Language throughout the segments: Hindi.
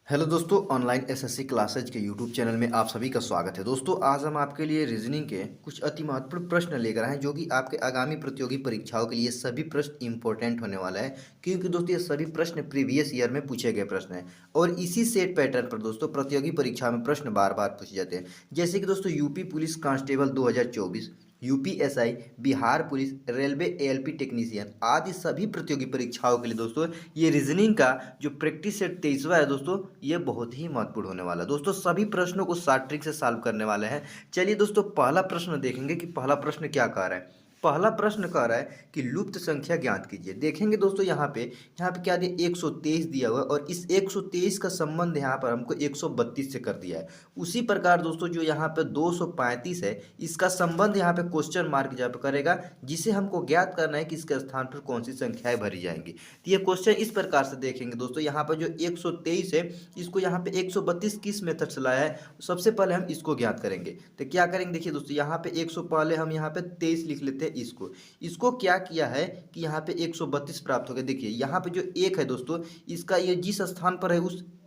हेलो दोस्तों, ऑनलाइन एसएससी क्लासेज के यूट्यूब चैनल में आप सभी का स्वागत है। दोस्तों, आज हम आपके लिए रीजनिंग के कुछ अति महत्वपूर्ण प्रश्न लेकर आए हैं जो कि आपके आगामी प्रतियोगी परीक्षाओं के लिए सभी प्रश्न इंपॉर्टेंट होने वाला है, क्योंकि दोस्तों ये सभी प्रश्न प्रीवियस ईयर में पूछे गए प्रश्न हैं और इसी सेट पैटर्न पर दोस्तों प्रतियोगी परीक्षा में प्रश्न बार बार पूछे जाते हैं। जैसे कि दोस्तों UP police constable 2024, UPSI, Bihar police, railway ALP technician आदि सभी प्रतियोगी परीक्षाओं के लिए दोस्तों ये रीजनिंग का जो प्रैक्टिस सेट 23वां है दोस्तों, ये बहुत ही महत्वपूर्ण होने वाला है। दोस्तों सभी प्रश्नों को शॉर्ट ट्रिक से सॉल्व करने वाले हैं। चलिए दोस्तों, पहला प्रश्न देखेंगे कि पहला प्रश्न क्या कह रहा है। पहला प्रश्न कह रहा है कि लुप्त संख्या ज्ञात कीजिए। देखेंगे दोस्तों यहाँ पे क्या दिया, 123 दिया हुआ है और इस 123 का संबंध यहाँ पर हमको 132 से कर दिया है। उसी प्रकार दोस्तों जो यहाँ पे 235 है, इसका संबंध यहाँ पे क्वेश्चन मार्क जहाँ पे करेगा, जिसे हमको ज्ञात करना है कि इसके स्थान पर कौन सी संख्याएं भरी जाएंगी। तो ये क्वेश्चन इस प्रकार से देखेंगे दोस्तों, यहाँ पर जो 123 है, इसको यहाँ पे 132 किस मेथड से लाया है, सबसे पहले हम इसको ज्ञात करेंगे। तो क्या करेंगे, देखिए दोस्तों यहाँ पे 100 पहले हम यहाँ पे 23 लिख लेते हैं। इसको क्या किया है कि यहाँ पे 132 प्राप्त हो गया। देखिए यहाँ पे जो एक है दोस्तों, इसका ये जिस स्थान पर है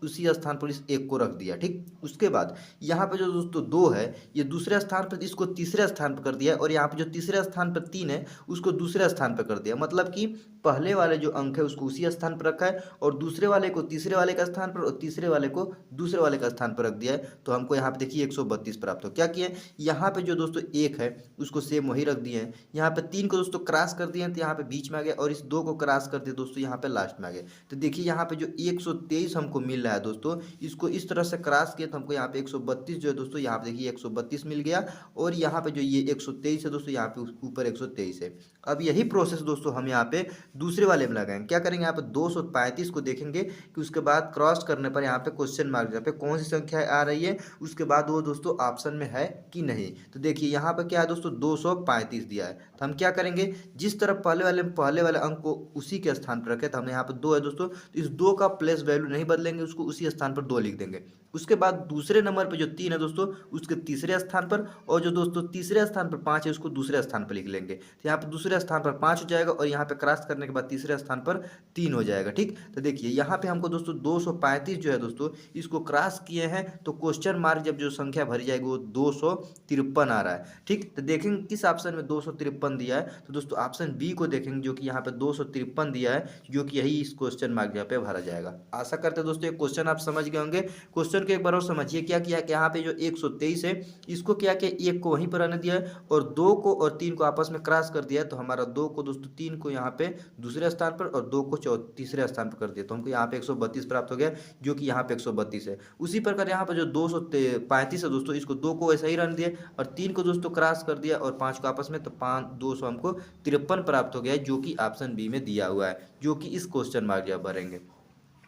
उसी स्थान पर इस एक को रख दिया। ठीक, उसके बाद यहाँ पे जो दोस्तों 2 है, ये दूसरे स्थान पर, इसको तीसरे स्थान पर कर दिया और यहाँ पे जो तीसरे स्थान पर 3 है, उसको दूसरे स्थान पर कर दिया। मतलब कि पहले वाले जो अंक है उसको उसी स्थान पर रखा है और दूसरे वाले को तीसरे वाले का स्थान पर और तीसरे वाले को दूसरे वाले का स्थान पर रख दिया है। तो हमको यहाँ पे देखिए 132 प्राप्त हो। क्या किए, यहाँ पे जो दोस्तों 1 है उसको सेम वही रख दिए हैं। यहाँ पे 3 को दोस्तों क्रॉस कर दिए हैं तो यहाँ पे बीच में आ गया और इस 2 को क्रॉस कर दिए दोस्तों, यहाँ पे लास्ट में आ गया। तो देखिए यहाँ पे जो 123 हमको मिल रहा है दोस्तों, इसको इस तरह से क्रॉस किया तो हमको यहाँ पे 132 जो है दोस्तों, यहाँ पे देखिए 132 मिल गया और यहाँ पे जो ये 123 है दोस्तों, यहाँ पे ऊपर 123 है। अब यही प्रोसेस दोस्तों हम यहाँ पे दूसरे वाले में लगाएंगे। क्या करेंगे, यहाँ पे 235 को देखेंगे कि उसके बाद क्रॉस करने पर यहाँ पे क्वेश्चन मार्क यहाँ पे कौन सी संख्या आ रही है, उसके बाद वो दोस्तों ऑप्शन में है कि नहीं। तो देखिए यहाँ पे क्या है दोस्तों, 235 दिया है। तो हम क्या करेंगे, जिस तरफ पहले वाले अंक को उसी के स्थान पर रखे, तो हमने यहाँ पे 2 है दोस्तों, तो इस 2 का प्लेस वैल्यू नहीं बदलेंगे, उसको उसी स्थान पर 2 लिख देंगे। उसके बाद दूसरे नंबर पे जो 3 है दोस्तों, उसके तीसरे स्थान पर, और जो दोस्तों तीसरे स्थान पर 5 है, उसको दूसरे स्थान पर लिख लेंगे। तो यहाँ पे दूसरे स्थान पर 5 हो जाएगा और यहाँ पे क्रॉस करने के बाद तीसरे स्थान पर 3 हो जाएगा। ठीक, तो देखिए यहाँ पे हमको दोस्तों 235 जो है दोस्तों, इसको क्रॉस किए हैं तो क्वेश्चन मार्क जब जो संख्या भरी जाएगी वो 253 आ रहा है। ठीक, तो देखेंगे किस ऑप्शन में 253 दिया है, तो दोस्तों ऑप्शन बी को देखेंगे जो कि यहाँ पे 253 दिया है, जो कि यही इस क्वेश्चन मार्क यहाँ पे भरा जाएगा। आशा करते हैं दोस्तों ये क्वेश्चन आप समझ गए होंगे। क्वेश्चन को एक बार और समझिए। क्या किया कि यहाँ पे जो 123 है, इसको क्या किया, एक को वहीं पर आने दिया है और 2 को और 3 को आपस में क्रॉस कर दिया है। तो हमारा 2 को दोस्तों 3 को यहाँ पे दूसरे स्थान पर और 2 को तीसरे स्थान पर कर दिया, तो हमको यहाँ पे 132 प्राप्त हो गया, जो कि यहाँ पे 132 है। उसी प्रकार यहाँ पर जो 235 है दोस्तों, इसको 2 को ऐसा ही रहने दिया और 3 को दोस्तों क्रॉस कर दिया और 5 को आपस में, तो 200 हमको 53 प्राप्त हो गया, जो कि ऑप्शन बी में दिया हुआ है, जो कि इस क्वेश्चन मार्क जब भरेंगे।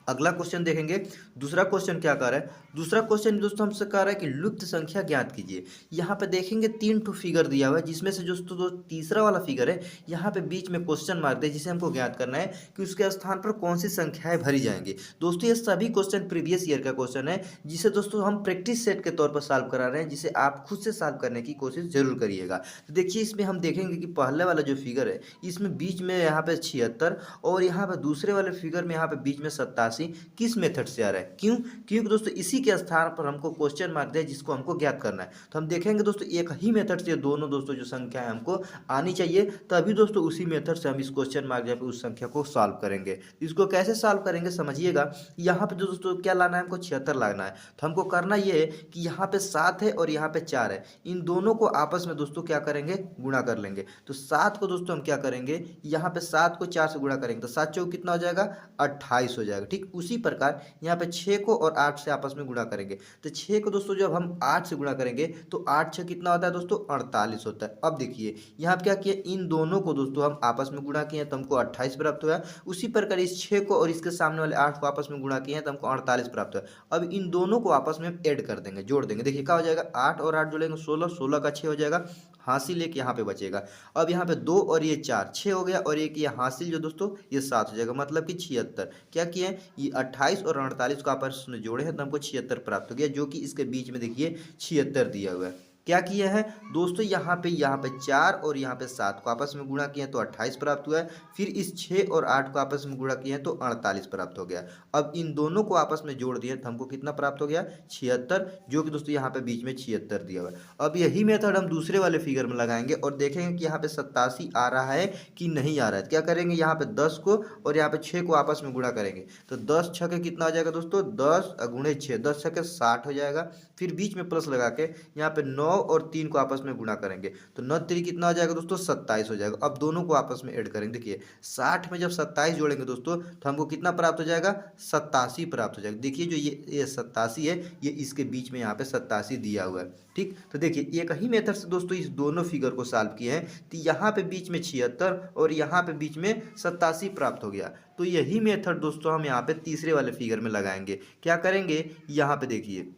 अगला क्वेश्चन देखेंगे। दूसरा क्वेश्चन क्या कर रहा है, दूसरा क्वेश्चन दोस्तों हमसे कह रहा है कि लुप्त संख्या ज्ञात कीजिए। यहाँ पे देखेंगे 3 ठो फिगर दिया हुआ है, जिसमें से जो तीसरा वाला फिगर है, यहाँ पे बीच में क्वेश्चन मार्क है, जिसे हमको ज्ञात करना है कि उसके स्थान पर कौन सी संख्याएं भरी जाएंगी। दोस्तों ये सभी क्वेश्चन प्रीवियस ईयर का क्वेश्चन है, जिसे दोस्तों हम प्रैक्टिस सेट के तौर पर सॉल्व करा रहे हैं, जिसे आप खुद से सॉल्व करने की कोशिश जरूर करिएगा। तो देखिए इसमें हम देखेंगे कि पहले वाला जो फिगर है, इसमें बीच में यहाँ पे 76 और यहाँ पे दूसरे वाले फिगर में यहाँ पे बीच में 87 किस मेथड से आ रहा है। क्यों, क्योंकि दोस्तों इसी के स्थान पर हमको क्वेश्चन मार्क दिया, जिसको हमको ज्ञात करना है। तो हम देखेंगे दोस्तों एक ही मेथड से दोनों दोस्तों जो संख्या है हमको आनी चाहिए, तभी दोस्तों उसी मेथड से हम इस क्वेश्चन मार्क जहाँ पे उस संख्या को सॉल्व करेंगे। इसको कैसे सॉल्व करेंगे समझिएगा। यहाँ पे जो दोस्तों क्या लाना है, हमको 76 लाना है। तो हमको करना ये है कि यहाँ पे 7 है और यहाँ पे 4 है, इन दोनों को आपस में दोस्तों क्या करेंगे, गुणा कर लेंगे। तो 7 को दोस्तों हम क्या करेंगे, यहाँ पे 7 को 4 से गुणा करेंगे तो 7 चौक कितना हो जाएगा, 28 हो जाएगा। ठीक, उसी प्रकार यहाँ पे 6 को और 8 से आपस में गुणा करेंगे। तो 6 को दोस्तों जब हम 8 से गुणा करेंगे तो 8 6 कितना होता है दोस्तों, 48 होता है। अब देखिए यहाँ पे क्या किया, इन दोनों को दोस्तों हम आपस में गुणा किए तो हमको 28 प्राप्त हुआ। उसी प्रकार इस 6 को और इसके सामने वाले 8 को आपस में गुणा किए तो हमको 48 प्राप्त हुआ। अब इन दोनों को आपस में ऐड कर देंगे, जोड़ देंगे। देखिए क्या हो जाएगा, 8 और 8 जोड़ेंगे 16, 16 का 6 हो जाएगा, हासिल एक यहाँ पे बचेगा। अब यहाँ पे 2 और ये 4, 6 हो गया और एक ये हासिल जो दोस्तों ये 7 हो जाएगा, मतलब कि 76। क्या किए, ये 28 और 48 को आपस में जोड़े हैं तो हमको 76 प्राप्त हो गया, जो कि इसके बीच में देखिए 76 दिया हुआ है। क्या किया है दोस्तों, यहाँ पे 4 और यहाँ पे 7 को आपस में गुणा किया तो 28 प्राप्त हुआ है। फिर इस 6 और 8 को आपस में गुणा किया तो 48 प्राप्त हो गया। अब इन दोनों को आपस में जोड़ दिया तो हमको कितना प्राप्त हो गया, 76, जो कि दोस्तों यहाँ पे बीच में 76 दिया हुआ है। अब यही मेथड हम दूसरे वाले फिगर में लगाएंगे और देखेंगे कि यहाँ पे 87 आ रहा है कि नहीं आ रहा है। क्या करेंगे, यहाँ पे 10 को और यहाँ पे 6 को आपस में गुणा करेंगे तो 10 छके कितना हो जाएगा दोस्तों, 10 गुणे 6, 10 छके 60 हो जाएगा। फिर बीच में प्लस लगा के यहाँ पे 9 और 3 को आपस में गुणा करेंगे तो 9 3 कितना हो जाएगा दोस्तों, 27 हो जाएगा। अब दोनों को आपस में ऐड करेंगे, देखिए 60 में जब 27 जोड़ेंगे दोस्तों तो हमको कितना प्राप्त हो जाएगा, 87 प्राप्त हो जाएगा। देखिए जो ये 87 है, ये इसके बीच में यहाँ पे 87 दिया हुआ है। ठीक, तो देखिए एक ही मेथड से दोस्तों इस दोनों फिगर को सॉल्व किए हैं तो यहाँ पे बीच में 76 और यहाँ पे बीच में 87 प्राप्त हो गया। तो यही मेथड दोस्तों हम यहाँ पे तीसरे वाले फिगर में लगाएंगे। क्या करेंगे, यहाँ पे देखिए,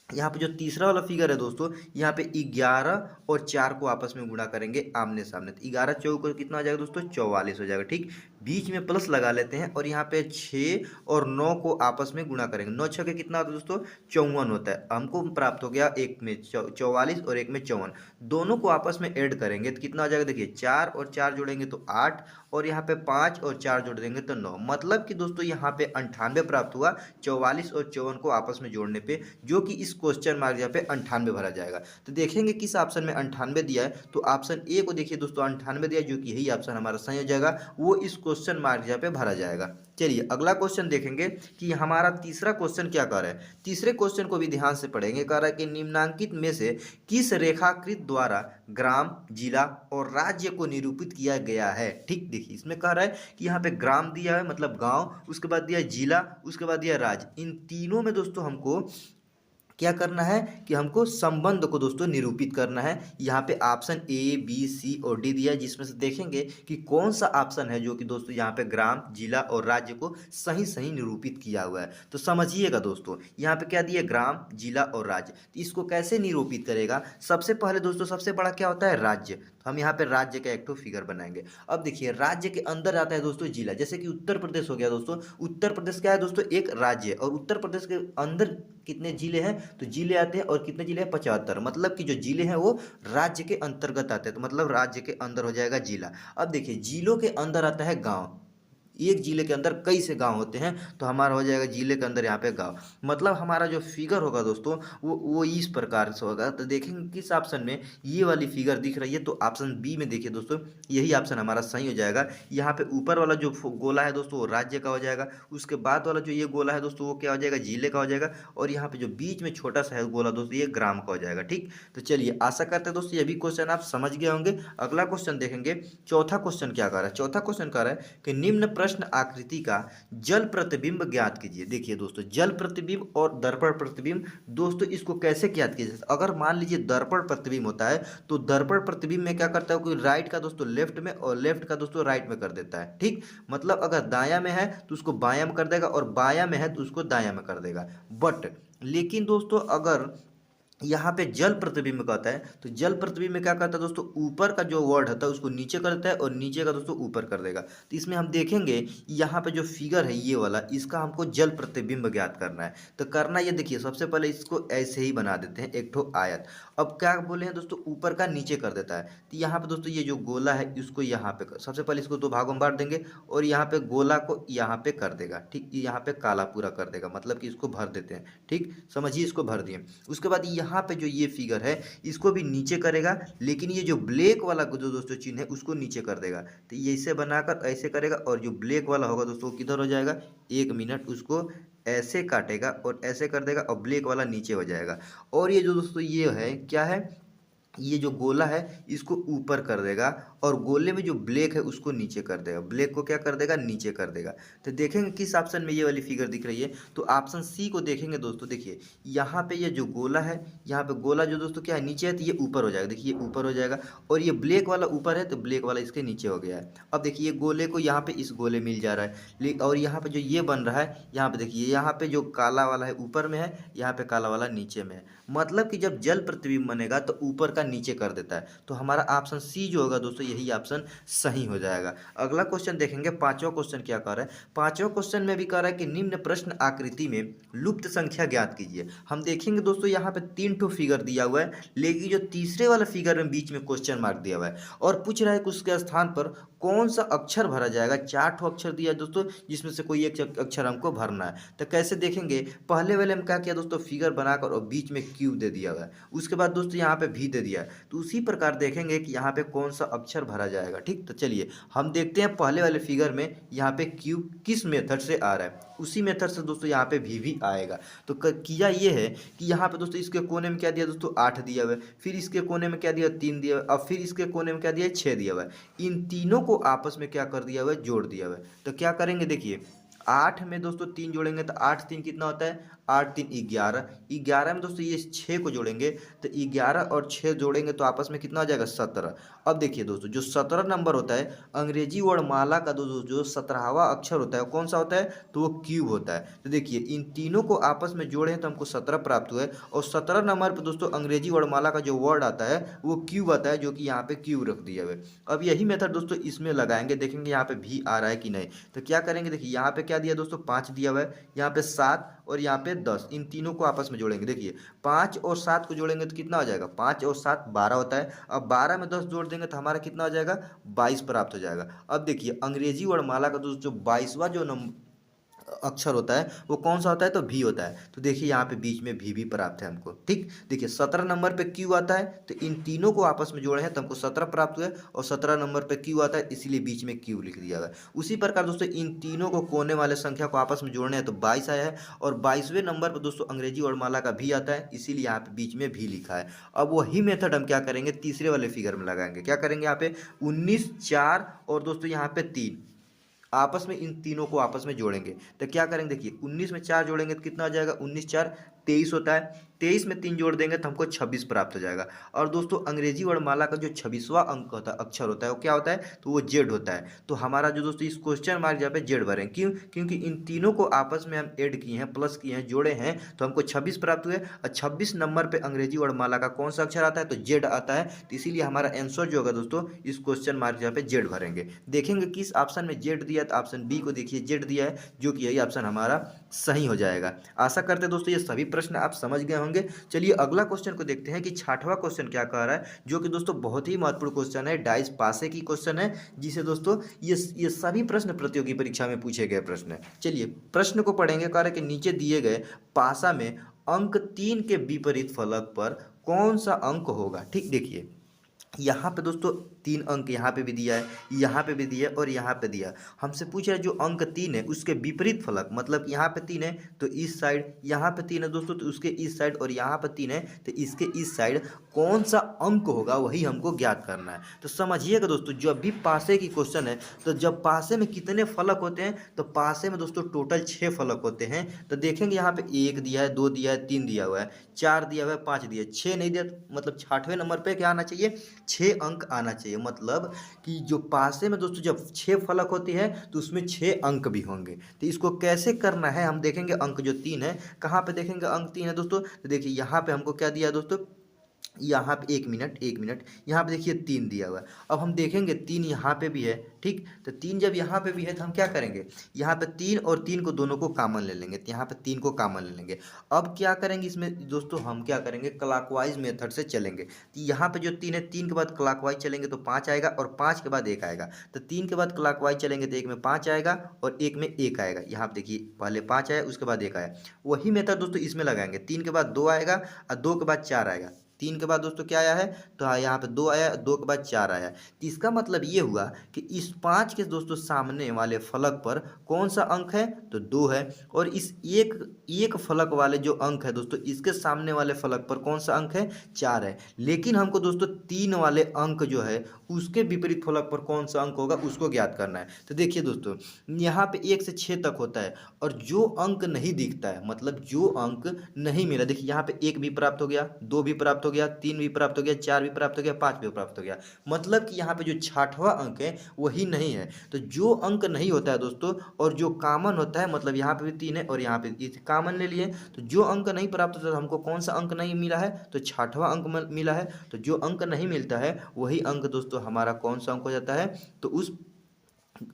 यहाँ पे जो तीसरा वाला फिगर है दोस्तों, यहाँ पे 11 और 4 को आपस में गुणा करेंगे आमने सामने तो 11 चौक कितना हो जाएगा दोस्तों, 44 हो जाएगा। ठीक, बीच में प्लस लगा लेते हैं और यहाँ पे 6 और 9 को आपस में गुणा करेंगे। 9 छके कितना होता है दोस्तों, 54 होता है। हमको प्राप्त हो गया एक में 44 और एक में 54, दोनों को आपस में ऐड करेंगे तो कितना हो जाएगा, देखिए 4 और 4 जोड़ेंगे तो 8 और यहाँ पे 5 और 4 जोड़ देंगे तो 9। मतलब कि दोस्तों यहाँ पे 98 प्राप्त हुआ 44 और 54 को आपस में जोड़ने पे, जो कि इस क्वेश्चन मार्क यहाँ पे 98 भरा जाएगा। तो देखेंगे किस ऑप्शन में 98 दिया है, तो ऑप्शन ए को देखिए दोस्तों 98 दिया है, जो कि यही ऑप्शन हमारा सही हो जाएगा, वो इस क्वेश्चन मार्क यहाँ पे भरा जाएगा। चलिए अगला क्वेश्चन देखेंगे कि हमारा तीसरा क्वेश्चन क्या कर रहा है। तीसरे क्वेश्चन को भी ध्यान से पढ़ेंगे। कह रहा है कि निम्नांकित में से किस रेखाकृत द्वारा ग्राम, जिला और राज्य को निरूपित किया गया है। ठीक, देखिए इसमें कह रहा है कि यहाँ पे ग्राम दिया है मतलब गांव, उसके बाद दिया जिला, उसके बाद दिया राज्य। इन तीनों में दोस्तों हमको क्या करना है कि हमको संबंध को दोस्तों निरूपित करना है। यहाँ पे ऑप्शन ए बी सी और डी दिया है, जिसमें से देखेंगे कि कौन सा ऑप्शन है जो कि दोस्तों यहाँ पे ग्राम, जिला और राज्य को सही सही निरूपित किया हुआ है। तो समझिएगा दोस्तों, यहाँ पे क्या दिया, ग्राम, जिला और राज्य। तो इसको कैसे निरूपित करेगा, सबसे पहले दोस्तों सबसे बड़ा क्या होता है, राज्य। तो हम यहाँ पे राज्य का एक तो फिगर बनाएंगे। अब देखिए राज्य के अंदर आता है दोस्तों जिला, जैसे कि उत्तर प्रदेश हो गया दोस्तों। उत्तर प्रदेश क्या है दोस्तों, एक राज्य है और उत्तर प्रदेश के अंदर कितने जिले हैं, तो जिले आते हैं और कितने जिले हैं, 75। मतलब कि जो जिले हैं वो राज्य के अंतर्गत आते हैं, तो मतलब राज्य के अंदर हो जाएगा जिला। अब देखिए जिलों के अंदर आता है गांव। एक जिले के अंदर कई से गांव होते हैं, तो हमारा हो जाएगा जिले के अंदर यहाँ पे गांव। मतलब हमारा जो फिगर होगा दोस्तों वो इस प्रकार से होगा। तो देखेंगे किस ऑप्शन में ये वाली फिगर दिख रही है, तो ऑप्शन बी में देखिए दोस्तों, यही ऑप्शन हमारा सही हो जाएगा। यहाँ पे ऊपर वाला जो गोला है दोस्तों वो राज्य का हो जाएगा, उसके बाद वाला जो ये गोला है दोस्तों वो क्या हो जाएगा, जिले का हो जाएगा, और यहाँ पे जो बीच में छोटा सा है गोला दोस्तों ये ग्राम का हो जाएगा। ठीक, तो चलिए आशा करते हैं दोस्तों ये भी क्वेश्चन आप समझ गए होंगे। अगला क्वेश्चन देखेंगे, चौथा क्वेश्चन क्या कर रहा है। चौथा क्वेश्चन कर रहा है कि निम्न प्रश्न आकृति का जल प्रतिबिंब ज्ञात कीजिए। देखिए दोस्तों जल प्रतिबिंब और दर्पण प्रतिबिंब, दोस्तों इसको कैसे ज्ञात किया जाए। अगर मान लीजिए दर्पण प्रतिबिंब होता है तो दर्पण प्रतिबिंब में क्या करता है, कोई राइट का दोस्तों लेफ्ट में और लेफ्ट का दोस्तों राइट में कर देता है। ठीक, मतलब अगर दाया में है तो उसको बायां में कर देगा और बायां में है तो उसको दायां में कर देगा। बट लेकिन दोस्तों अगर यहाँ पे जल प्रतिबिंब का होता है तो जल प्रतिबिंब में क्या करता है दोस्तों, ऊपर का जो वर्ड होता है उसको नीचे कर देता है और नीचे का दोस्तों ऊपर कर देगा। तो इसमें हम देखेंगे यहाँ पे जो फिगर है ये वाला, इसका हमको जल प्रतिबिंब ज्ञात करना है। तो करना ये देखिए, सबसे पहले इसको ऐसे ही बना देते हैं एक ठो आयत। अब क्या बोले हैं दोस्तों, ऊपर का नीचे कर देता है। तो यहाँ पे दोस्तों ये जो गोला है इसको यहाँ पे सबसे पहले इसको दो भागों में बांट देंगे और यहाँ पे गोला को यहाँ पे कर देगा। ठीक, यहाँ पे काला पूरा कर देगा, मतलब कि इसको भर देते हैं। ठीक, समझिए इसको भर दिए। उसके बाद यहाँ पे जो ये फिगर है इसको भी नीचे करेगा, लेकिन ये जो ब्लैक वाला जो दोस्तों चिन्ह है उसको नीचे कर देगा। तो ये ऐसे बनाकर ऐसे करेगा और जो ब्लैक वाला होगा दोस्तों किधर हो जाएगा, 1 मिनट उसको ऐसे काटेगा और ऐसे कर देगा और ब्लैक वाला नीचे हो जाएगा। और ये जो दोस्तों ये है क्या है, ये जो गोला है इसको ऊपर कर देगा और गोले में जो ब्लैक है उसको नीचे कर देगा। ब्लैक को क्या कर देगा, नीचे कर देगा। तो देखेंगे किस ऑप्शन में ये वाली फिगर दिख रही है, तो ऑप्शन सी को देखेंगे दोस्तों। देखिए यहाँ पे ये जो गोला है, यहाँ पे गोला जो दोस्तों क्या है, नीचे है तो ये ऊपर हो जाएगा। देखिए ये ऊपर हो जाएगा और ये ब्लैक वाला ऊपर है तो ब्लैक वाला इसके नीचे हो गया है। अब देखिए ये गोले को यहाँ पे इस गोले मिल जा रहा है, और यहाँ पे जो ये बन रहा है, यहाँ पे देखिए यहाँ पे जो काला वाला है ऊपर में है, यहाँ पे काला वाला नीचे में है। मतलब कि जब जल प्रतिबिंब बनेगा तो ऊपर का नीचे कर देता है। तो हमारा ऑप्शन सी जो होगा दोस्तों यही ऑप्शन सही हो जाएगा। अगला क्वेश्चन देखेंगे, पांचवा क्वेश्चन क्या कर रहा है। पांचवा क्वेश्चन में भी कह रहा है कि निम्न प्रश्न आकृति में लुप्त संख्या ज्ञात कीजिए। हम देखेंगे दोस्तों यहाँ पे 3 ठो फिगर दिया हुआ है, लेकिन जो तीसरे वाला फिगर में बीच में क्वेश्चन मार्क दिया हुआ है और पूछ रहा है कि उसके स्थान पर कौन सा अक्षर भरा जाएगा। 4 ठो अक्षर दिया है दोस्तों, जिसमें से कोई एक अक्षर हमको भरना है। तो कैसे देखेंगे, पहले वाले में क्या किया दोस्तों, फिगर बनाकर और बीच में क्यूब दे दिया हुआ है। उसके बाद दोस्तों यहाँ पे भी दे दिया है। तो उसी प्रकार देखेंगे कि यहाँ पे कौन सा अक्षर भरा जाएगा। ठीक, तो चलिए हम देखते हैं पहले वाले फिगर में यहाँ पे क्यूब किस मेथड से आ रहा है, उसी मेथड से दोस्तों यहाँ पे भी आएगा। तो किया ये है कि यहाँ पे दोस्तों इसके कोने में क्या दिया दोस्तों, 8 दिया हुआ है, फिर इसके कोने में क्या दिया, 3 दिया हुआ है, और फिर इसके कोने में क्या दिया, 6 दिया हुआ है। इन तीनों को आपस में क्या कर दिया हुआ है, जोड़ दिया हुआ है। तो क्या करेंगे, देखिए 8 में दोस्तों 3 जोड़ेंगे तो 8 3 कितना होता है, 8 3 11। 11 में दोस्तों ये 6 को जोड़ेंगे तो 11 और 6 जोड़ेंगे तो आपस में कितना हो जाएगा, 17। अब देखिए दोस्तों, जो 17 नंबर होता है अंग्रेजी वर्णमाला का जो 17वां अक्षर होता है कौन सा होता है, तो वो क्यूब होता है। तो देखिए इन तीनों को आपस में जोड़े तो हमको 17 प्राप्त हुआ है, और 17 नंबर पर दोस्तों अंग्रेजी वर्णमाला का जो वर्ड आता है वो क्यूब आता है, जो कि यहाँ पे क्यूब रख दिया हुआ है। अब यही मेथड दोस्तों इसमें लगाएंगे, देखेंगे यहाँ पे भी आ रहा है कि नहीं। तो क्या करेंगे, देखिए यहाँ पे क्या दिया दोस्तों, 5 दिया हुआ है, यहाँ पे 7 और यहाँ पे 10। इन तीनों को आपस में जोड़ेंगे, देखिए 5 और 7 को जोड़ेंगे तो कितना हो जाएगा, 5 और 7 12 होता है। अब 12 में 10 जोड़ देंगे तो हमारा कितना हो जाएगा, 22 प्राप्त हो जाएगा। अब देखिए अंग्रेजी वर्णमाला का दोस्तों जो 22वां जो अक्षर होता है वो कौन सा होता है, तो भी होता है। तो देखिए यहाँ पे बीच में भी प्राप्त है हमको। ठीक, देखिए 17 नंबर पे क्यू आता है, तो इन तीनों को आपस में जोड़े हैं तो हमको 17 प्राप्त हुए, और 17 नंबर पे क्यू आता है इसीलिए बीच में क्यू लिख दिया है। उसी प्रकार दोस्तों इन तीनों को कोने वाले संख्या को आपस में जोड़ने हैं तो 22 आया है, और 22वें नंबर पर दोस्तों अंग्रेजी वर्णमाला का भी आता है, इसीलिए यहाँ पे बीच में भी लिखा है। अब वही मेथड हम क्या करेंगे, तीसरे वाले फिगर में लगाएंगे। क्या करेंगे, यहाँ पे 19 4 और दोस्तों यहाँ पे 3 आपस में, इन तीनों को आपस में जोड़ेंगे। तो क्या करेंगे, देखिए 19 में 4 जोड़ेंगे तो कितना हो जाएगा, 19 4 23 होता है। 23 में 3 जोड़ देंगे तो हमको 26 प्राप्त हो जाएगा। और दोस्तों अंग्रेजी वर्णमाला का जो 26वां अंक होता है, अक्षर होता है, वो क्या होता है, तो वो जेड होता है। तो हमारा जो दोस्तों इस क्वेश्चन मार्क जहाँ पे जेड भरें, क्यों, क्योंकि इन तीनों को आपस में हम ऐड किए हैं, प्लस किए हैं, जोड़े हैं, तो हमको 26 प्राप्त हुए। और 26 नंबर पर अंग्रेजी वर्णमाला का कौन सा अक्षर आता है, तो जेड आता है। तो इसीलिए हमारा आंसर जो होगा दोस्तों इस क्वेश्चन मार्क जहाँ पे जेड भरेंगे। देखेंगे किस ऑप्शन में जेड दिया, तो ऑप्शन बी को देखिए जेड दिया है, जो कि यही ऑप्शन हमारा सही हो जाएगा। आशा करते हैं दोस्तों ये सभी प्रश्न आप समझ गए होंगे। चलिए अगला क्वेश्चन को देखते हैं कि 6वां क्वेश्चन क्या कह रहा है, जो कि दोस्तों बहुत ही महत्वपूर्ण क्वेश्चन है, डाइस पासे की क्वेश्चन है, जिसे दोस्तों ये सभी प्रश्न प्रतियोगी परीक्षा में पूछे गए प्रश्न है। चलिए प्रश्न को पढ़ेंगे। कह रहा है कि नीचे दिए गए पासा में अंक 3 के विपरीत फलक पर कौन सा अंक होगा। ठीक, देखिए यहाँ पे दोस्तों 3 अंक यहाँ पे भी दिया है, यहाँ पे भी दिया है और यहाँ पे दिया है। हमसे पूछ रहा है जो अंक 3 है उसके विपरीत फलक, मतलब यहाँ पे 3 है तो इस साइड, यहाँ पे 3 है दोस्तों तो उसके इस साइड, और यहाँ पे 3 है तो इसके इस साइड कौन सा अंक होगा वही हमको ज्ञात करना है। तो समझिएगा दोस्तों, जब भी पासे की क्वेश्चन है तो जब पासे में कितने फलक होते हैं, तो पासे में दोस्तों टोटल 6 फलक होते हैं। तो देखेंगे यहाँ पे 1 दिया है, 2 दिया है, 3 दिया हुआ है, 4 दिया हुआ है, 5 दिया है, 6 नहीं दिया, मतलब 6वें नंबर पे क्या आना चाहिए, 6 अंक आना चाहिए। मतलब कि जो पासे में दोस्तों जब 6 फलक होती है तो उसमें 6 अंक भी होंगे। तो इसको कैसे करना है हम देखेंगे। अंक जो 3 है, कहाँ पे देखेंगे अंक 3 है दोस्तों, तो देखिए यहाँ पे हमको क्या दिया है दोस्तों, यहाँ पे एक मिनट यहाँ पे देखिए 3 दिया हुआ है। अब हम देखेंगे 3 यहाँ पे भी है। ठीक, तो 3 जब यहाँ पे भी है तो हम क्या करेंगे, यहाँ पे 3 और 3 को दोनों को कॉमन ले लेंगे, तो यहाँ पे 3 को कॉमन ले लेंगे। अब क्या करेंगे इसमें दोस्तों, हम क्या करेंगे क्लॉकवाइज मेथड से चलेंगे। तो यहाँ पे जो 3 है, 3 के बाद क्लॉकवाइज चलेंगे तो 5 आएगा, और 5 के बाद 1 आएगा। तो 3 के बाद क्लॉकवाइज चलेंगे तो 1 में 5 आएगा और 1 में 1 आएगा। यहाँ पे देखिए पहले 5 आया, उसके बाद 1 आया। वही मेथड दोस्तों इसमें लगाएंगे। 3 के बाद 2 आएगा और 2 के बाद 4 आएगा। 3 के बाद दोस्तों क्या आया है, तो यहाँ पे 2 आया, 2 के बाद 4 आया। तो इसका मतलब ये हुआ कि इस 5 के दोस्तों सामने वाले फलक पर कौन सा अंक है, तो 2 है। और इस एक फलक वाले जो अंक है दोस्तों, इसके सामने वाले फलक पर कौन सा अंक है, 4 है। लेकिन हमको दोस्तों 3 वाले अंक जो है उसके विपरीत फलक पर कौन सा अंक होगा उसको ज्ञात करना है। तो देखिए दोस्तों यहाँ पे 1 से 6 तक होता है, और जो अंक नहीं दिखता है, मतलब जो अंक नहीं मिला, देखिए यहाँ पे 1 भी प्राप्त हो गया, 2 भी प्राप्त हो गया, 3 भी प्राप्त हो गया, 4 भी प्राप्त हो गया, 5 भी प्राप्त हो गया। मतलब कि यहाँ पे जो 6वां अंक है वही नहीं है। तो जो अंक नहीं होता है दोस्तों और जो कॉमन होता है, मतलब यहाँ पे भी 3 है और यहाँ पे ये कॉमन ले लिए, तो जो अंक नहीं प्राप्त होता, तो हमको कौन सा अंक नहीं मिला है, तो 6वां अंक मिला है। तो जो अंक नहीं मिलता है वही अंक दोस्तों हमारा कौन सा अंक हो जाता है, तो उस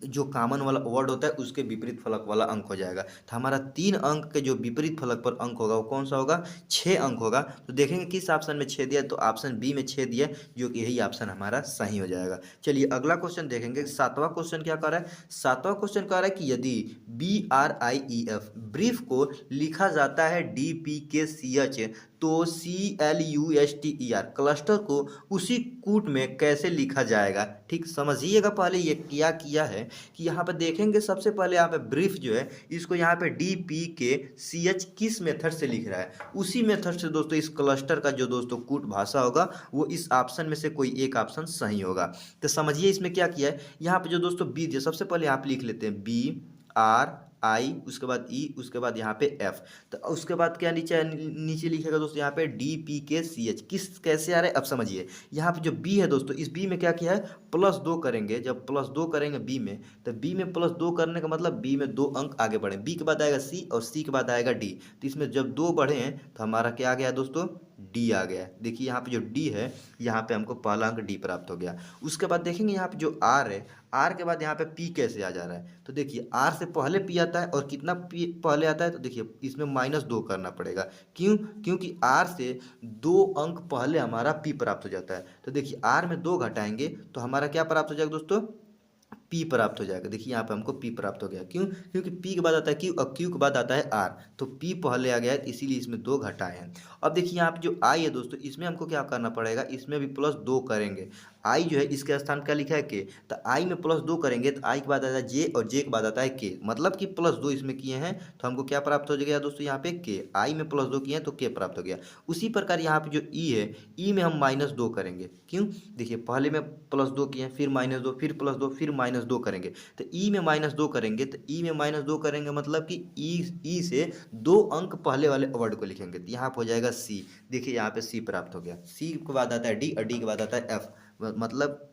जो कॉमन वाला वर्ड होता है उसके विपरीत फलक वाला अंक हो जाएगा। तो हमारा 3 अंक के जो विपरीत फलक पर अंक होगा वो कौन सा होगा, 6 अंक होगा। तो देखेंगे किस ऑप्शन में 6 दिया, तो ऑप्शन बी में 6 दिया, जो कि यही ऑप्शन हमारा सही हो जाएगा। चलिए अगला क्वेश्चन देखेंगे। 7वां क्वेश्चन क्या कर रहा है, 7वां क्वेश्चन कह रहा है कि यदि BRIEF ब्रीफ को लिखा जाता है DPKCH, तो CLUSTER क्लस्टर को उसी कूट में कैसे लिखा जाएगा। ठीक समझिएगा, पहले ये क्या किया है कि यहाँ पे देखेंगे, सबसे पहले यहाँ पे ब्रीफ जो है इसको यहाँ पे DPKCH किस मेथड से लिख रहा है, उसी मेथड से दोस्तों इस क्लस्टर का जो दोस्तों कूट भाषा होगा वो इस ऑप्शन में से कोई एक ऑप्शन सही होगा। तो समझिए इसमें क्या किया है, यहाँ पे जो दोस्तों बी दिया, सबसे पहले आप लिख लेते हैं BRI, उसके बाद E, उसके बाद यहाँ पे F। तो उसके बाद क्या नीचे नीचे लिखेगा दोस्तों यहाँ पे DPKCH किस कैसे आ रहा है, अब समझिए। यहाँ पे जो B है दोस्तों, इस B में क्या किया है, +2 करेंगे। जब +2 करेंगे B में, तो B में +2 करने का मतलब B में 2 अंक आगे बढ़े। B के बाद आएगा C और C के बाद आएगा D। तो इसमें जब 2 बढ़े हैं तो हमारा क्या आ गया दोस्तों, D आ गया। देखिए यहाँ पे जो D है, यहाँ पे हमको पहला अंक D प्राप्त हो गया। उसके बाद देखेंगे यहाँ पे जो R है, R के बाद यहाँ पे P कैसे आ जा रहा है, तो देखिए R से पहले P आता है और कितना P पहले आता है, तो देखिए इसमें -2 करना पड़ेगा। क्यों, क्योंकि R से 2 अंक पहले हमारा P प्राप्त हो जाता है। तो देखिए R में 2 घटाएंगे तो हमारा क्या प्राप्त हो जाएगा दोस्तों, P प्राप्त हो जाएगा। देखिए यहाँ पे हमको P प्राप्त हो गया। क्यों, क्योंकि P के बाद आता है Q और Q के बाद आता है R, तो P पहले आ गया है, इसीलिए इसमें 2 घटाए हैं। अब देखिए यहाँ पे जो I है दोस्तों, इसमें हमको क्या करना पड़ेगा, इसमें भी +2 करेंगे। I जो है इसके स्थान क्या लिखा है K, तो I में +2 करेंगे तो I के बाद आता है J और J के बाद आता है K, मतलब कि +2 इसमें किए हैं तो हमको क्या प्राप्त हो गया दोस्तों, यहाँ पे K। I में +2 किए हैं तो K प्राप्त हो गया। उसी प्रकार यहाँ पे जो E है, E में हम -2 करेंगे। क्यों, देखिए पहले में +2 किए हैं, फिर -2, फिर +2, फिर -2 करेंगे। तो E में -2 करेंगे, तो E में -2 करेंगे मतलब कि E से 2 अंक पहले वाले वर्ड को लिखेंगे, तो यहाँ पर हो जाएगा C। देखिए यहाँ पे C प्राप्त हो गया। C के बाद आता है D और D के बाद आता है F। मतलब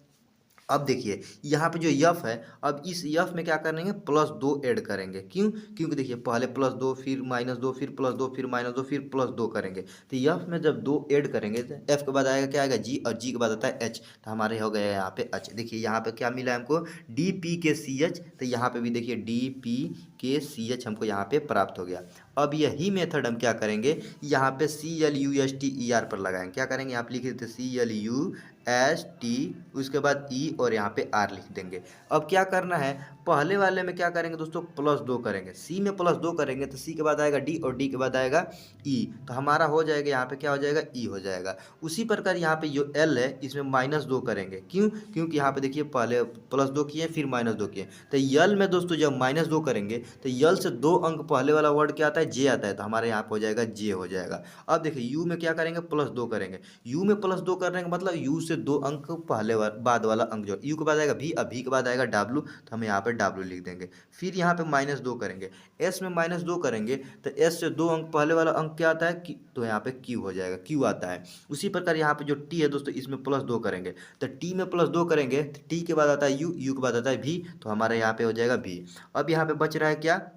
अब देखिए यहाँ पे जो यफ है, अब इस यफ में क्या करेंगे, +2 ऐड करेंगे। क्यों, क्योंकि देखिए पहले +2, फिर -2, फिर +2, फिर -2, फिर +2 करेंगे। तो यफ में जब 2 ऐड करेंगे तो एफ के बाद आएगा क्या आएगा, जी, और जी के बाद आता है एच। तो हमारे हो गया यहाँ पे एच। देखिए यहाँ पे क्या मिला है हमको, DPKCH। तो यहाँ पे भी देखिए DPKCH हमको यहाँ पे प्राप्त हो गया। अब यही मेथड हम क्या करेंगे, यहाँ पे CLUSTER पर लगाएंगे। क्या करेंगे, यहाँ पे लिख देते CLUST, उसके बाद E और यहाँ पे R लिख देंगे। अब क्या करना है, पहले वाले में क्या करेंगे दोस्तों, +2 करेंगे। C में +2 करेंगे तो C के बाद आएगा D और D के बाद आएगा E, तो हमारा हो जाएगा यहाँ पे क्या हो जाएगा, E हो जाएगा। उसी प्रकार यहाँ पे जो L है इसमें -2 करेंगे। क्यों, क्योंकि यहाँ पे देखिए पहले +2 किए फिर -2 किए। तो L में दोस्तों जब -2 करेंगे तो L से 2 अंक पहले वाला वर्ड क्या आता है, J आता है, तो हमारे यहाँ पे हो जाएगा J हो जाएगा। अब देखिए U में क्या करेंगे, +2 करेंगे। U में +2 करने का मतलब U से 2 अंक पहले बाद वाला अंक जो U के बाद आएगा V, अब V के बाद आएगा W, तो हम यहाँ पे W लिख देंगे। फिर यहाँ पे -2 करेंगे। S में -2 करेंगे तो S से 2 अंक पहले वाला अंक क्या आता है, तो यहाँ पे Q हो जाएगा, Q आता है। उसी प्रकार यहाँ पे जो T है दोस्तों, इसमें +2 करेंगे तो T में +2 करेंगे तो T के बाद आता है U, U के बाद आता है V, तो हमारे यहाँ पे हो जाएगा V। अब यहाँ पे बच रहा है क्या,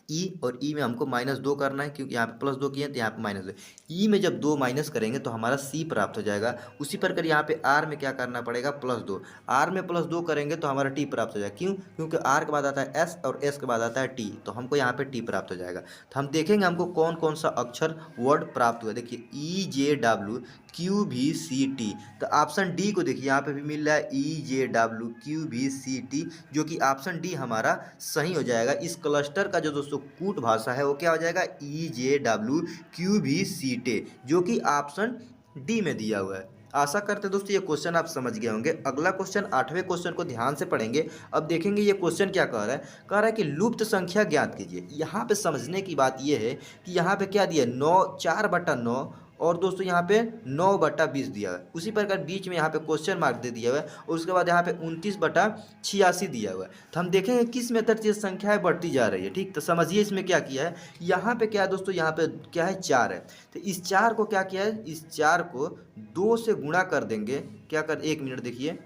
E, और E में हमको -2 करना है, क्योंकि यहाँ पे +2 किए हैं तो यहाँ पे -2। E में जब 2 माइनस करेंगे तो हमारा C प्राप्त हो जाएगा। उसी प्रकार यहाँ पे R में क्या करना पड़ेगा, +2। R में +2 करेंगे तो हमारा T प्राप्त हो जाएगा। क्यों, क्योंकि R के बाद आता है S और S के बाद आता है T, तो हमको यहाँ पे T प्राप्त हो जाएगा। तो हम देखेंगे हमको कौन कौन सा अक्षर वर्ड प्राप्त हुआ। देखिए EJWQVCT, तो ऑप्शन डी को देखिए यहाँ पे भी मिल रहा है EJWQVCT, जो कि ऑप्शन डी हमारा सही हो जाएगा। इस क्लस्टर का जो दोस्तों कूट भाषा है वो क्या हो जाएगा, EJWQVCT, जो कि ऑप्शन डी में दिया हुआ है। आशा करते हैं दोस्तों ये क्वेश्चन आप समझ गए होंगे। अगला क्वेश्चन 8वें क्वेश्चन को ध्यान से पढ़ेंगे। अब देखेंगे ये क्वेश्चन क्या कह रहा है, कह रहा है कि लुप्त संख्या ज्ञात कीजिए। यहाँ पे समझने की बात ये है कि यहाँ पे क्या दिया, 9 4/9 और दोस्तों यहाँ पे 9/20 दिया हुआ है। उसी प्रकार बीच में यहाँ पे क्वेश्चन मार्क दे दिया हुआ है और उसके बाद यहाँ पे 29/86 दिया हुआ है। तो हम देखेंगे किस मेथड से संख्याएं बढ़ती जा रही है। ठीक, तो समझिए इसमें क्या किया है। यहाँ पे क्या है दोस्तों, यहाँ पे क्या है 4 है, तो इस 4 को क्या किया है, इस 4 को 2 से गुणा कर देंगे। क्या कर, 1 मिनट देखिए,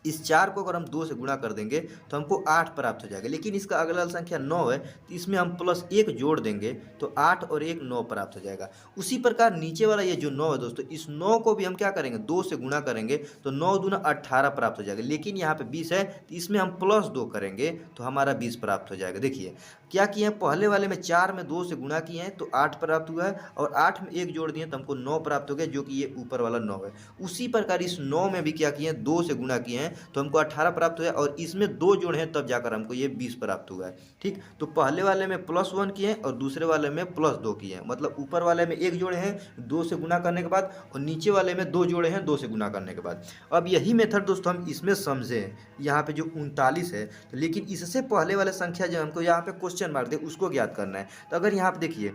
इस 4 को अगर हम 2 से गुणा कर देंगे तो हमको 8 प्राप्त हो जाएगा। लेकिन इसका अगला संख्या 9 है, तो इसमें हम +1 जोड़ देंगे तो 8 और 1 9 प्राप्त हो जाएगा। उसी प्रकार नीचे वाला ये जो 9 है दोस्तों, इस 9 को भी हम क्या करेंगे, 2 से गुणा करेंगे तो 9 दूना 18 प्राप्त हो जाएगा। लेकिन यहाँ पे 20 है, तो इसमें हम +2 करेंगे तो हमारा 20 प्राप्त हो जाएगा। देखिए क्या किए हैं, पहले वाले में 4 में 2 से गुणा किए हैं तो 8 प्राप्त हुआ है, और 8 में 1 जोड़ दिए तो हमको 9 प्राप्त हो गया, जो कि ये ऊपर वाला 9 है। उसी प्रकार इस 9 में भी क्या किए हैं, 2 से गुणा किए हैं तो हमको 18 प्राप्त हुआ, और इसमें 2 जोड़े हैं तब जाकर हमको ये 20 प्राप्त हुआ है। ठीक, तो पहले वाले में +1 किए हैं और दूसरे वाले में +2 किए हैं, मतलब ऊपर वाले में 1 जोड़े हैं 2 से गुणा करने के बाद, और नीचे वाले में 2 जोड़े हैं 2 से गुणा करने के बाद। अब यही मेथड दोस्तों हम इसमें समझे, यहाँ पे जो 39 है, तो लेकिन इससे पहले वाले संख्या जो हमको यहाँ पे क्वेश्चन मार्क दे उसको ज्ञात करना है। तो अगर यहाँ पे देखिए,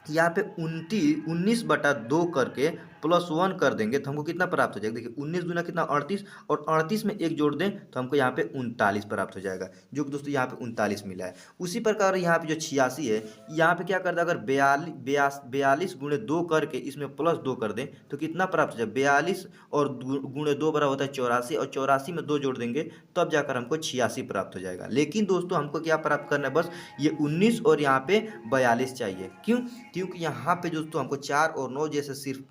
यहाँ पे 19/2 करके +1 कर देंगे तो हमको कितना प्राप्त हो जाएगा। देखिए 19 दूना कितना 38, और 38 में 1 जोड़ दें तो हमको यहाँ पे 39 प्राप्त हो जाएगा, जो कि दोस्तों यहाँ पे 39 मिला है। उसी प्रकार यहाँ पे जो 86 है, यहाँ पे क्या कर दे, अगर 42 गुणे 2 करके इसमें +2 कर दें तो कितना प्राप्त हो जाए, 42 और गुणे 2 बराबर होता है 84, और 84 में 2 जोड़ देंगे तब जाकर हमको 86 प्राप्त हो जाएगा। लेकिन दोस्तों हमको क्या प्राप्त करना है, बस ये 19 और यहाँ पे 42 चाहिए। क्यों, क्योंकि यहाँ पे दोस्तों हमको 4 और 9 जैसे सिर्फ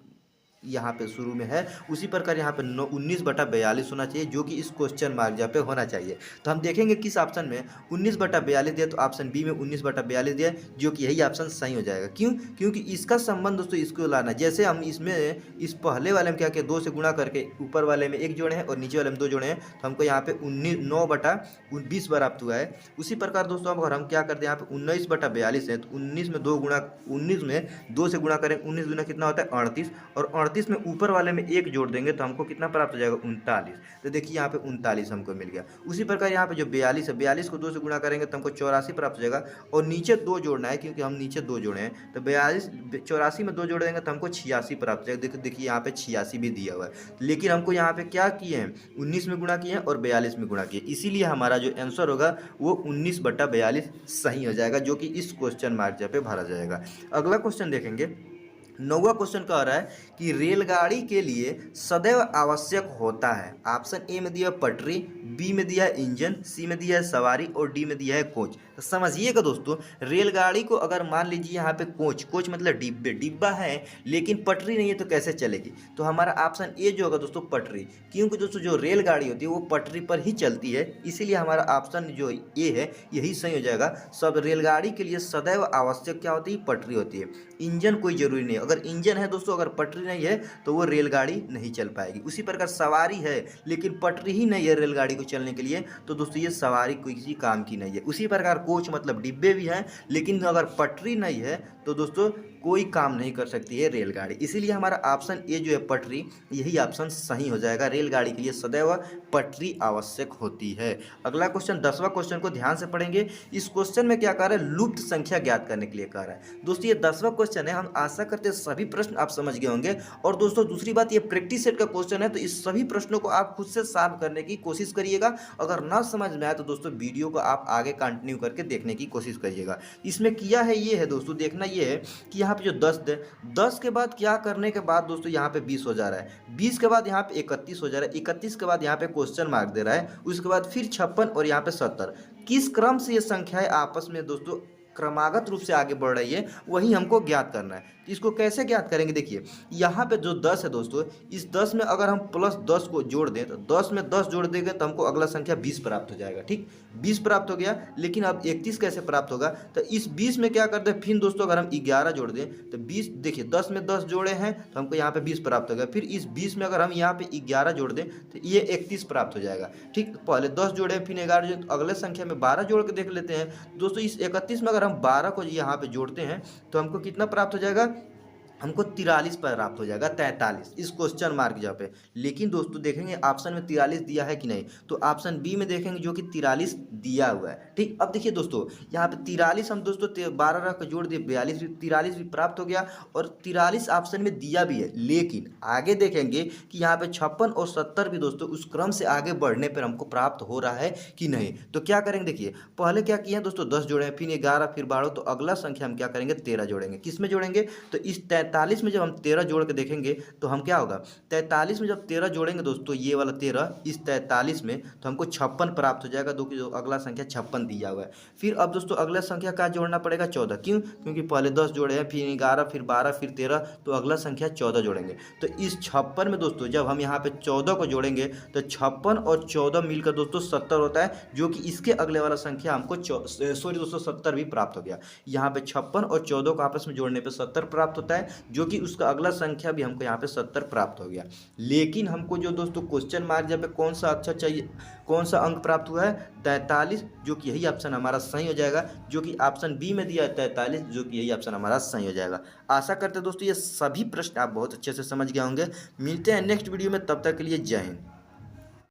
यहाँ पे शुरू में है, उसी प्रकार यहाँ पे 19/42 होना चाहिए, जो कि इस क्वेश्चन मार्क जहाँ पे होना चाहिए। तो हम देखेंगे किस ऑप्शन में 19/42 दिया, तो ऑप्शन बी में 19/42 दिया, जो कि यही ऑप्शन सही हो जाएगा। क्यों, क्योंकि इसका संबंध दोस्तों इसको लाना, जैसे हम इसमें इस पहले वाले में क्या किया, 2 से गुणा करके ऊपर वाले में 1 जोड़े हैं और नीचे वाले में 2 जोड़े हैं, तो हमको यहाँ पे 9/20 प्राप्त हुआ है। उसी प्रकार दोस्तों अगर हम क्या करते हैं, यहाँ पे 19/42 है, तो 19 में 2 से गुणा करें, 19 दूना कितना होता है 38, और 38 में ऊपर वाले में 1 जोड़ देंगे तो हमको कितना प्राप्त हो जाएगा 39। तो देखिए यहाँ पे 39 हमको मिल गया। उसी प्रकार यहाँ पे जो 42 है, 42 को 2 से गुणा करेंगे तो हमको 84 प्राप्त हो जाएगा, और नीचे 2 जोड़ना है क्योंकि हम नीचे 2 जोड़े हैं, तो 84 में 2 जोड़ देंगे तो हमको 86 प्राप्त हो जाएगा। देखिए यहाँ पे 86 भी दिया हुआ है, लेकिन हमको यहाँ पे क्या किए हैं, 19 में गुणा किए हैं और 42 में गुणा किए, इसीलिए हमारा जो आंसर होगा वो 19/42 सही हो जाएगा, जो कि इस क्वेश्चन मार्क पे भरा जाएगा। अगला क्वेश्चन देखेंगे। 9वां क्वेश्चन कह रहा है कि रेलगाड़ी के लिए सदैव आवश्यक होता है, ऑप्शन ए में दिया है पटरी, बी में दिया है इंजन, सी में दिया है सवारी, और डी में दिया है कोच। तो समझिएगा दोस्तों, रेलगाड़ी को अगर मान लीजिए यहाँ पे कोच मतलब डिब्बे, डिब्बा है लेकिन पटरी नहीं है तो कैसे चलेगी। तो हमारा ऑप्शन ए जो होगा दोस्तों पटरी, क्योंकि दोस्तों जो रेलगाड़ी होती है वो पटरी पर ही चलती है, इसीलिए हमारा ऑप्शन जो ए है यही सही हो जाएगा। सब रेलगाड़ी के लिए सदैव आवश्यक क्या होती है, पटरी होती है, इंजन कोई जरूरी नहीं। अगर इंजन है दोस्तों, अगर पटरी नहीं है तो वो रेलगाड़ी नहीं चल पाएगी। उसी प्रकार सवारी है लेकिन पटरी ही नहीं है रेलगाड़ी को चलने के लिए, तो दोस्तों ये सवारी कोई किसी काम की नहीं है। उसी प्रकार कोच मतलब डिब्बे भी हैं, लेकिन अगर पटरी नहीं है तो दोस्तों कोई काम नहीं कर सकती है रेलगाड़ी, इसीलिए हमारा ऑप्शन ए जो है पटरी, यही ऑप्शन सही हो जाएगा। रेलगाड़ी के लिए सदैव पटरी आवश्यक होती है। अगला क्वेश्चन 10वां क्वेश्चन को ध्यान से पढ़ेंगे। इस क्वेश्चन में क्या कह रहा है, लुप्त संख्या ज्ञात करने के लिए कह रहा है। दोस्तों ये 10वां क्वेश्चन है, हम आशा करते हैं सभी प्रश्न आप समझ गए होंगे। और दोस्तों दूसरी बात, ये प्रैक्टिस सेट का क्वेश्चन है, तो इस सभी प्रश्नों को आप खुद से सॉल्व करने की कोशिश करिएगा। अगर ना समझ में आए तो दोस्तों वीडियो को आप आगे कंटिन्यू करके देखने की कोशिश करिएगा। इसमें किया है ये है दोस्तों, देखना ये है कि यहाँ पे जो 10 दे, 10 के बाद क्या करने के बाद दोस्तों यहाँ पे 20 हो जा रहा है, 20 के बाद यहाँ पे 31 हो जा रहा है, 31 के बाद यहाँ पे क्वेश्चन मार्क दे रहा है, उसके बाद फिर 56 और यहाँ पे 70। किस क्रम से ये संख्याएं आपस में दोस्तों क्रमागत रूप से आगे बढ़ रही है, वही हमको ज्ञात करना है। इसको कैसे ज्ञात करेंगे, देखिए यहाँ पे जो 10 है दोस्तों, इस 10 में अगर हम +10 को जोड़ दें तो 10 में 10 जोड़ देंगे तो हमको अगला संख्या 20 प्राप्त हो जाएगा। ठीक, 20 प्राप्त हो गया, लेकिन अब 31 कैसे प्राप्त होगा, तो इस 20 में क्या करते हैं, फिर दोस्तों अगर हम 11 जोड़ दें तो 20, देखिए 10 में 10 जोड़े हैं तो हमको यहाँ पे 20 प्राप्त हो गया, फिर इस 20 में अगर हम यहाँ पे 11 जोड़ दें तो ये 31 प्राप्त हो जाएगा। ठीक, पहले 10 जोड़े फिर 11 जोड़े, तो अगले संख्या में 12 जोड़ के देख लेते हैं दोस्तों। इस 31 में अगर हम 12 को यहाँ पे जोड़ते हैं तो हमको कितना प्राप्त हो जाएगा, हमको 43 प्राप्त हो जाएगा, 43 इस क्वेश्चन मार्क जहाँ पे। लेकिन दोस्तों देखेंगे ऑप्शन में 43 दिया है कि नहीं, तो ऑप्शन बी में देखेंगे जो कि 43 दिया हुआ है। ठीक, अब देखिए दोस्तों यहाँ पे 43 हम दोस्तों 12 रख के जोड़ दिए 42 भी, 43 भी प्राप्त हो गया और 43 ऑप्शन में दिया भी है। लेकिन आगे देखेंगे कि यहाँ पे 56 और 70 भी दोस्तों उस क्रम से आगे बढ़ने पर हमको प्राप्त हो रहा है कि नहीं। तो क्या करेंगे, देखिए पहले क्या किए हैं दोस्तों 10 जोड़े हैं, फिर 11, फिर 12, तो अगला संख्या हम क्या करेंगे 13 जोड़ेंगे। किस में जोड़ेंगे, तो इस 43 में जब हम 13 जोड़ के देखेंगे तो हम क्या होगा, 43 में जब 13 जोड़ेंगे दोस्तों, ये वाला 13 इस 43 में, तो हमको 56 प्राप्त हो जाएगा। जो अगला संख्या 56 दिया हुआ है। फिर अब दोस्तों अगला संख्या क्या जोड़ना पड़ेगा, 14। क्यों, क्योंकि पहले 10 जोड़े हैं, फिर 11, फिर 12, फिर 13, तो अगला संख्या 14 जोड़ेंगे। तो इस 56 में दोस्तों जब हम यहाँ पे 14 को जोड़ेंगे तो 56 और 14 मिलकर दोस्तों 70 होता है, जो कि इसके अगले वाला संख्या हमको सॉरी दोस्तों 70 भी प्राप्त हो गया। यहाँ पे 56 और 14 को आपस में जोड़ने पे 70 प्राप्त होता है, जो कि उसका अगला संख्या भी हमको यहाँ पे 70 प्राप्त हो गया। लेकिन हमको जो दोस्तों क्वेश्चन मार्क जब पे कौन सा अक्षर चाहिए, कौन सा अंक प्राप्त हुआ है, 43, जो कि यही ऑप्शन हमारा सही हो जाएगा, जो कि ऑप्शन बी में दिया है 43, जो कि यही ऑप्शन हमारा सही हो जाएगा। आशा करते हैं दोस्तों ये सभी प्रश्न आप बहुत अच्छे से समझ गए होंगे। मिलते हैं नेक्स्ट वीडियो में, तब तक के लिए जय हिंद।